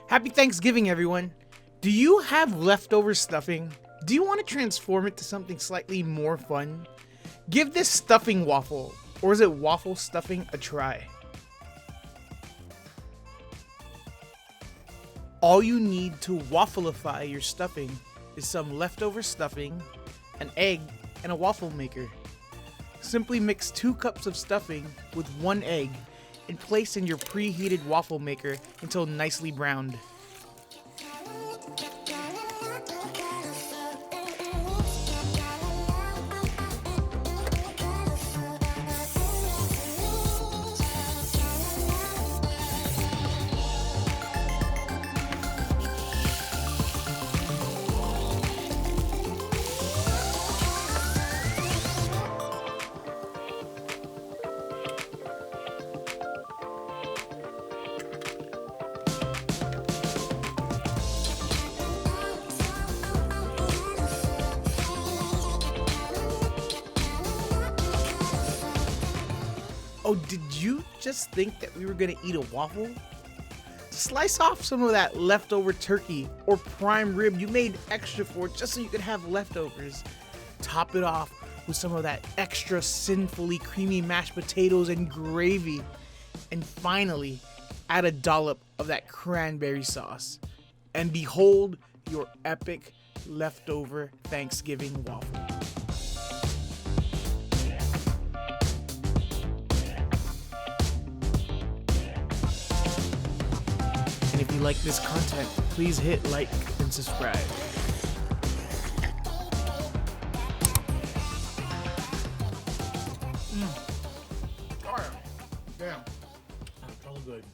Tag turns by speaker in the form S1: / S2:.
S1: Happy Thanksgiving, everyone. Do you have leftover stuffing? Do you want to transform it to something slightly more fun? Give this stuffing waffle, or is it waffle stuffing, a try. All you need to waffleify your stuffing is some leftover stuffing, an egg, and a waffle maker. Simply mix 2 cups of stuffing with 1 egg and place in your preheated waffle maker until nicely browned. Oh, did you just think that we were gonna eat a waffle? Slice off some of that leftover turkey or prime rib you made extra for just so you could have leftovers. Top it off with some of that extra sinfully creamy mashed potatoes and gravy. And finally, add a dollop of that cranberry sauce. And behold your epic leftover Thanksgiving waffle. And if you like this content, please hit like and subscribe. Damn. That's so good.